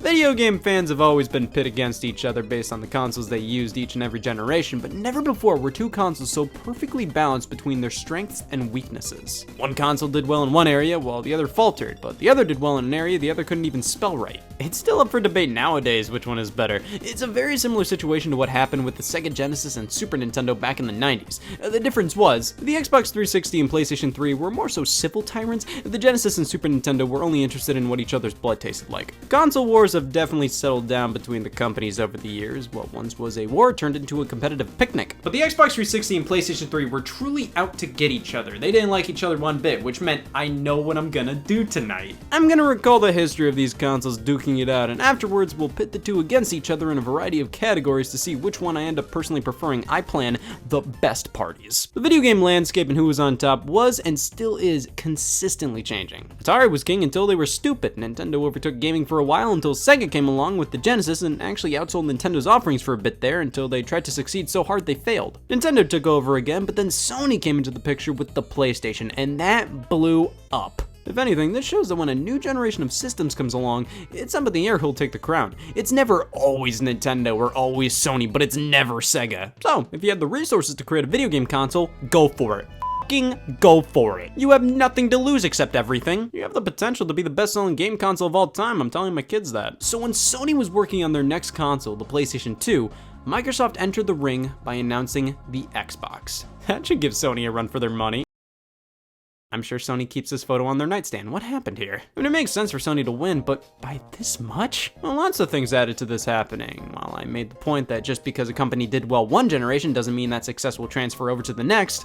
Video game fans have always been pit against each other based on the consoles they used each and every generation, but never before were two consoles so perfectly balanced between their strengths and weaknesses. One console did well in one area while the other faltered, but the other did well in an area the other couldn't even spell right. It's still up for debate nowadays which one is better. It's a very similar situation to what happened with the Sega Genesis and Super Nintendo back in the 90s. The difference was, the Xbox 360 and PlayStation 3 were more so civil tyrants. The Genesis and Super Nintendo were only interested in what each other's blood tasted like. Console wars have definitely settled down between the companies over the years. What once was a war turned into a competitive picnic. But the Xbox 360 and PlayStation 3 were truly out to get each other. They didn't like each other one bit, which meant I know what I'm gonna do tonight. I'm gonna recall the history of these consoles duking it out, and afterwards we'll pit the two against each other in a variety of categories to see which one I end up personally preferring. I plan the best parties. The video game landscape and who was on top was and still is consistently changing. Atari was king until they were stupid. Nintendo overtook gaming for a while until Sega came along with the Genesis and actually outsold Nintendo's offerings for a bit there until they tried to succeed so hard they failed. Nintendo took over again, but then Sony came into the picture with the PlayStation, and that blew up. If anything, this shows that when a new generation of systems comes along, it's somebody here who'll take the crown. It's never always Nintendo or always Sony, but it's never Sega. So, if you have the resources to create a video game console, go for it. Go for it. You have nothing to lose except everything. You have the potential to be the best-selling game console of all time. I'm telling my kids that. So when Sony was working on their next console, the PlayStation 2, Microsoft entered the ring by announcing the Xbox. That should give Sony a run for their money. I'm sure Sony keeps this photo on their nightstand. What happened here? I mean, it makes sense for Sony to win, but by this much? Well, lots of things added to this happening. While I made the point that just because a company did well one generation doesn't mean that success will transfer over to the next,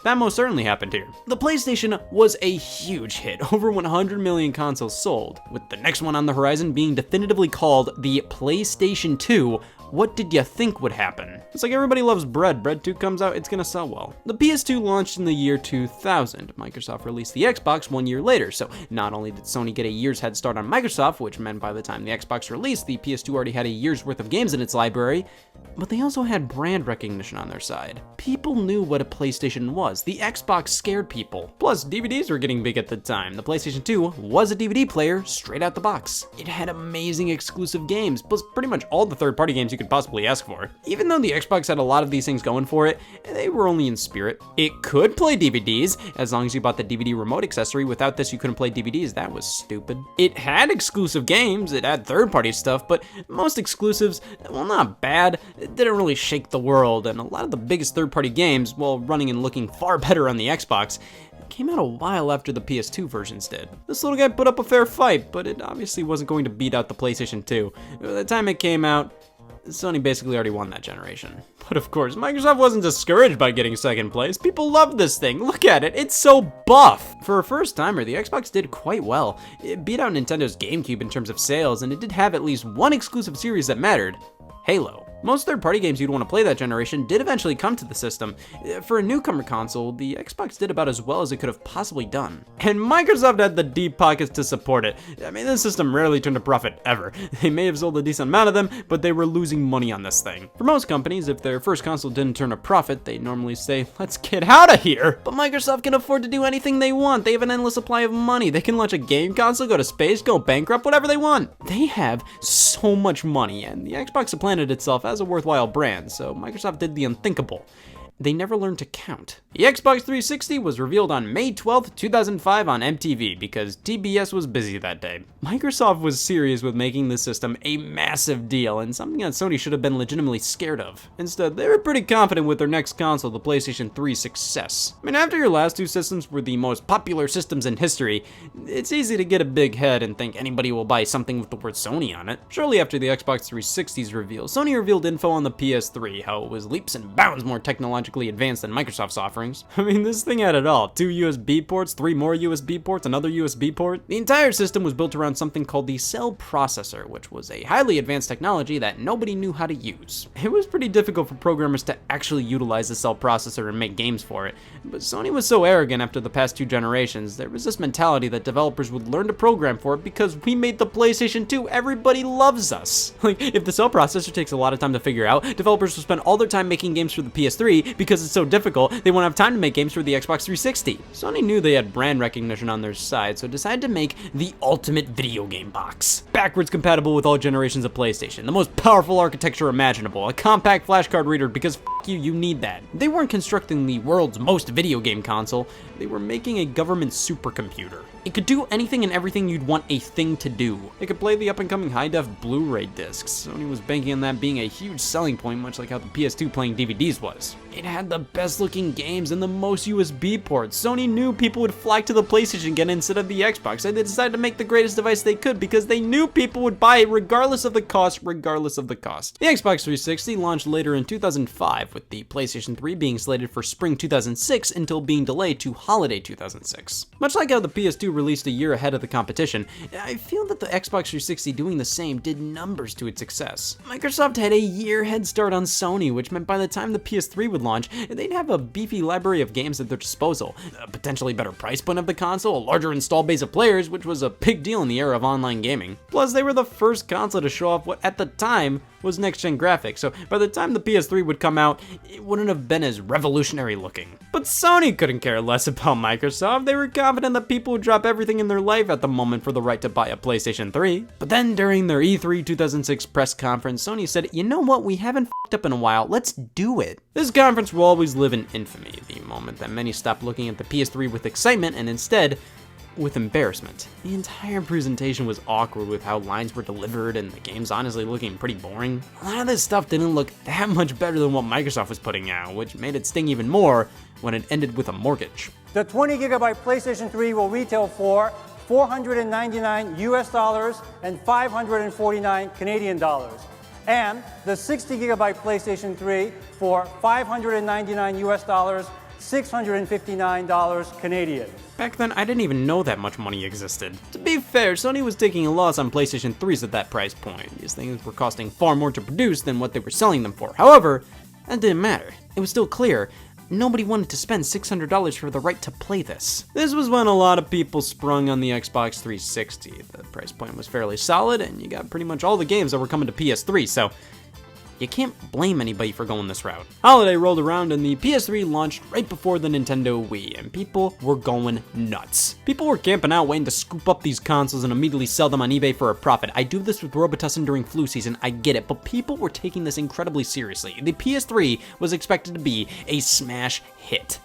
that most certainly happened here. The PlayStation was a huge hit, over 100 million consoles sold, with the next one on the horizon being definitively called the PlayStation 2. What did you think would happen? It's like everybody loves bread. Bread 2 comes out, it's gonna sell well. The PS2 launched in the year 2000. Microsoft released the Xbox 1 year later, so not only did Sony get a year's head start on Microsoft, which meant by the time the Xbox released, the PS2 already had a year's worth of games in its library, but they also had brand recognition on their side. People knew what a PlayStation was. The Xbox scared people. Plus, DVDs were getting big at the time. The PlayStation 2 was a DVD player straight out the box. It had amazing exclusive games, plus pretty much all the third-party games you could possibly ask for. Even though the Xbox had a lot of these things going for it, they were only in spirit. It could play DVDs, as long as you bought the DVD remote accessory. Without this, you couldn't play DVDs. That was stupid. It had exclusive games, it had third-party stuff, but most exclusives, well, not bad. It didn't really shake the world, and a lot of the biggest third-party games, while running and looking far better on the Xbox, came out a while after the PS2 versions did. This little guy put up a fair fight, but it obviously wasn't going to beat out the PlayStation 2. By the time it came out, Sony basically already won that generation. But of course, Microsoft wasn't discouraged by getting second place. People love this thing. Look at it, it's so buff. For a first timer, the Xbox did quite well. It beat out Nintendo's GameCube in terms of sales, and it did have at least one exclusive series that mattered: Halo. Most third-party games you'd want to play that generation did eventually come to the system. For a newcomer console, the Xbox did about as well as it could have possibly done. And Microsoft had the deep pockets to support it. I mean, this system rarely turned a profit, ever. They may have sold a decent amount of them, but they were losing money on this thing. For most companies, if their first console didn't turn a profit, they normally say, let's get out of here. But Microsoft can afford to do anything they want. They have an endless supply of money. They can launch a game console, go to space, go bankrupt, whatever they want. They have so much money, and the Xbox supplanted itself as a worthwhile brand, so Microsoft did the unthinkable. They never learned to count. The Xbox 360 was revealed on May 12th, 2005 on MTV because TBS was busy that day. Microsoft was serious with making this system a massive deal and something that Sony should have been legitimately scared of. Instead, they were pretty confident with their next console, the PlayStation 3's success. I mean, after your last two systems were the most popular systems in history, it's easy to get a big head and think anybody will buy something with the word Sony on it. Shortly after the Xbox 360's reveal, Sony revealed info on the PS3, how it was leaps and bounds more technologically advanced than Microsoft's offerings. I mean, this thing had it all. 2 USB ports, 3 more USB ports, another USB port. The entire system was built around something called the cell processor, which was a highly advanced technology that nobody knew how to use. It was pretty difficult for programmers to actually utilize the cell processor and make games for it, but Sony was so arrogant after the past 2 generations, there was this mentality that developers would learn to program for it because we made the PlayStation 2, everybody loves us. Like, if the cell processor takes a lot of time to figure out, developers will spend all their time making games for the PS3 because it's so difficult, they won't have time to make games for the Xbox 360. Sony knew they had brand recognition on their side, so decided to make the ultimate video game box. Backwards compatible with all generations of PlayStation, the most powerful architecture imaginable, a compact flashcard reader because you need that. They weren't constructing the world's most video game console, they were making a government supercomputer. It could do anything and everything you'd want a thing to do. It could play the up-and-coming high-def Blu-ray discs. Sony was banking on that being a huge selling point, much like how the PS2 playing DVDs was. It had the best-looking games and the most USB ports. Sony knew people would flock to the PlayStation again instead of the Xbox, and they decided to make the greatest device they could because they knew people would buy it regardless of the cost. The Xbox 360 launched later in 2005, with the PlayStation 3 being slated for spring 2006 until being delayed to holiday 2006. Much like how the PS2 released a year ahead of the competition, I feel that the Xbox 360 doing the same did numbers to its success. Microsoft had a year head start on Sony, which meant by the time the PS3 would launch, they'd have a beefy library of games at their disposal, a potentially better price point of the console, a larger install base of players, which was a big deal in the era of online gaming. Plus, they were the first console to show off what at the time was next-gen graphics, so by the time the PS3 would come out, it wouldn't have been as revolutionary looking. But Sony couldn't care less about Microsoft. They were confident that people would drop everything in their life at the moment for the right to buy a PlayStation 3. But then during their E3 2006 press conference, Sony said, you know what, we haven't f***ed up in a while, let's do it. This conference will always live in infamy, the moment that many stopped looking at the PS3 with excitement and instead with embarrassment. The entire presentation was awkward with how lines were delivered and the games honestly looking pretty boring. A lot of this stuff didn't look that much better than what Microsoft was putting out, which made it sting even more when it ended with a mortgage. The 20GB PlayStation 3 will retail for $499 US and 549 Canadian dollars. And the 60GB PlayStation 3 for $599 US, $659 Canadian. Back then, I didn't even know that much money existed. To be fair, Sony was taking a loss on PlayStation 3s at that price point. These things were costing far more to produce than what they were selling them for. However, that didn't matter. It was still clear nobody wanted to spend $600 for the right to play this. This was when a lot of people sprung on the Xbox 360. The price point was fairly solid, and you got pretty much all the games that were coming to PS3, so you can't blame anybody for going this route. Holiday rolled around and the PS3 launched right before the Nintendo Wii, and people were going nuts. People were camping out waiting to scoop up these consoles and immediately sell them on eBay for a profit. I do this with Robitussin during flu season, I get it, but people were taking this incredibly seriously. The PS3 was expected to be a smash hit.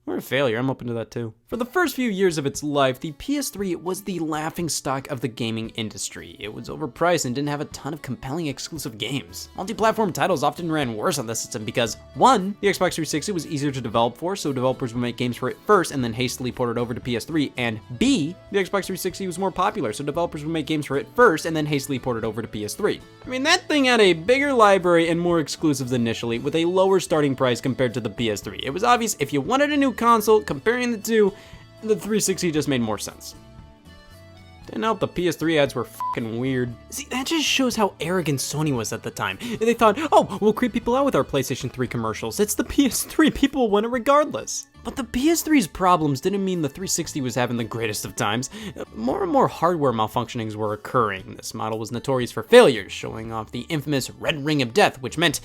Or a failure, I'm open to that too. For the first few years of its life, the PS3 was the laughingstock of the gaming industry. It was overpriced and didn't have a ton of compelling exclusive games. Multi-platform titles often ran worse on the system because, 1, the Xbox 360 was easier to develop for, so developers would make games for it first and then hastily port it over to PS3, and B, the Xbox 360 was more popular, so developers would make games for it first and then hastily port it over to PS3. I mean, that thing had a bigger library and more exclusives initially, with a lower starting price compared to the PS3. It was obvious if you wanted a new console, comparing the two, the 360 just made more sense. Didn't help the PS3 ads were fucking weird. See, that just shows how arrogant Sony was at the time. They thought, oh, we'll creep people out with our PlayStation 3 commercials. It's the PS3, people will want it regardless. But the PS3's problems didn't mean the 360 was having the greatest of times. More and more hardware malfunctionings were occurring. This model was notorious for failures, showing off the infamous red ring of death, which meant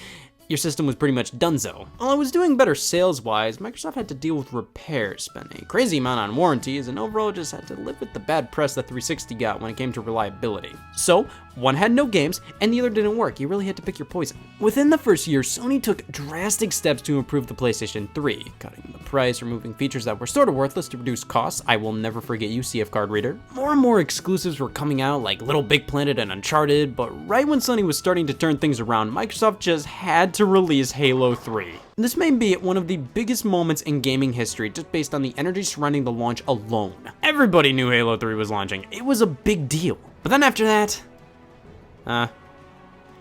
your system was pretty much donezo. While it was doing better sales-wise, Microsoft had to deal with repairs, spend a crazy amount on warranties, and overall just had to live with the bad press the 360 got when it came to reliability. So, one had no games, and the other didn't work. You really had to pick your poison. Within the first year, Sony took drastic steps to improve the PlayStation 3, cutting the price, removing features that were sort of worthless to reduce costs. I will never forget you, CF card reader. More and more exclusives were coming out, like Little Big Planet and Uncharted, but right when Sony was starting to turn things around, Microsoft just had to release Halo 3. This may be one of the biggest moments in gaming history just based on the energy surrounding the launch alone. Everybody knew Halo 3 was launching. It was a big deal. But then after that,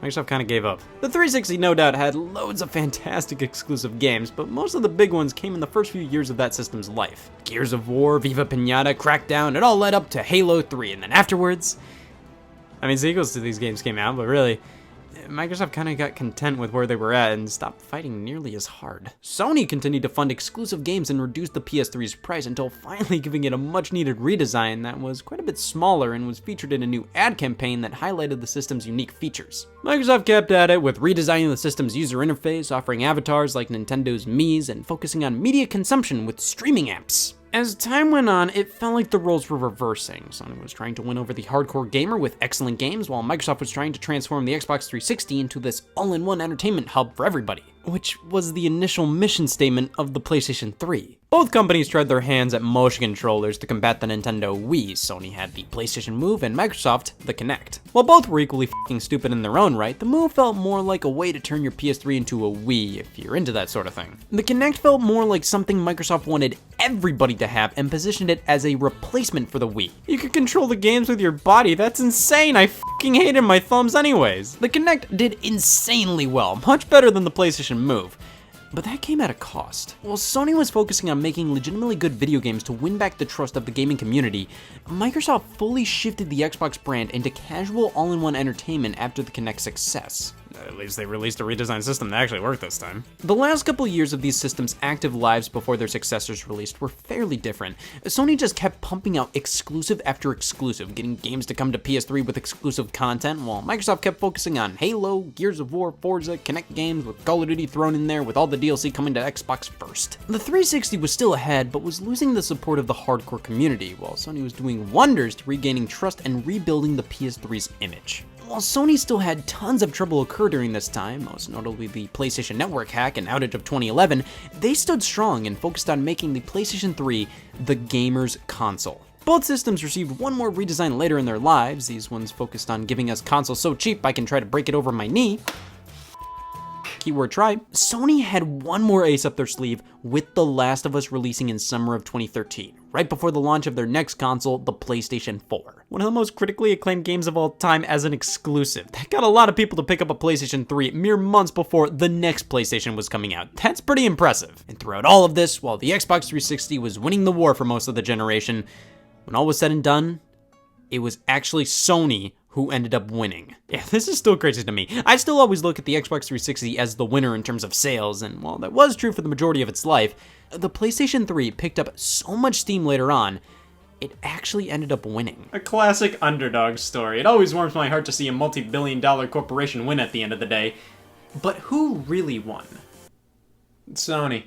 Microsoft kind of gave up. The 360 no doubt had loads of fantastic exclusive games, but most of the big ones came in the first few years of that system's life. Gears of War, Viva Pinata, Crackdown, it all led up to Halo 3, and then afterwards, I mean, sequels to these games came out, but really, Microsoft kind of got content with where they were at and stopped fighting nearly as hard. Sony continued to fund exclusive games and reduced the PS3's price until finally giving it a much-needed redesign that was quite a bit smaller and was featured in a new ad campaign that highlighted the system's unique features. Microsoft kept at it with redesigning the system's user interface, offering avatars like Nintendo's Mii's, and focusing on media consumption with streaming apps. As time went on, it felt like the roles were reversing. Sony was trying to win over the hardcore gamer with excellent games, while Microsoft was trying to transform the Xbox 360 into this all-in-one entertainment hub for everybody, which was the initial mission statement of the PlayStation 3. Both companies tried their hands at motion controllers to combat the Nintendo Wii. Sony had the PlayStation Move and Microsoft the Kinect. While both were equally f***ing stupid in their own right, the Move felt more like a way to turn your PS3 into a Wii if you're into that sort of thing. The Kinect felt more like something Microsoft wanted everybody to have and positioned it as a replacement for the Wii. You could control the games with your body, that's insane, I f***ing hated my thumbs anyways. The Kinect did insanely well, much better than the PlayStation Move. But that came at a cost. While Sony was focusing on making legitimately good video games to win back the trust of the gaming community, Microsoft fully shifted the Xbox brand into casual all-in-one entertainment after the Kinect's success. At least they released a redesigned system that actually worked this time. The last couple years of these systems' active lives before their successors released were fairly different. Sony just kept pumping out exclusive after exclusive, getting games to come to PS3 with exclusive content, while Microsoft kept focusing on Halo, Gears of War, Forza, Kinect games, with Call of Duty thrown in there, with all the DLC coming to Xbox first. The 360 was still ahead, but was losing the support of the hardcore community, while Sony was doing wonders to regaining trust and rebuilding the PS3's image. While Sony still had tons of trouble occur during this time, most notably the PlayStation Network hack and outage of 2011, they stood strong and focused on making the PlayStation 3 the gamer's console. Both systems received one more redesign later in their lives. These ones focused on giving us consoles so cheap I can try to break it over my knee. Keyword try. Sony had one more ace up their sleeve with The Last of Us releasing in summer of 2013, right before the launch of their next console, the PlayStation 4. One of the most critically acclaimed games of all time as an exclusive. That got a lot of people to pick up a PlayStation 3 mere months before the next PlayStation was coming out. That's pretty impressive. And throughout all of this, while the Xbox 360 was winning the war for most of the generation, when all was said and done, it was actually Sony who ended up winning. Yeah, this is still crazy to me. I still always look at the Xbox 360 as the winner in terms of sales, and while that was true for the majority of its life, the PlayStation 3 picked up so much steam later on, it actually ended up winning. A classic underdog story. It always warms my heart to see a multi-billion-dollar corporation win at the end of the day. But who really won? Sony.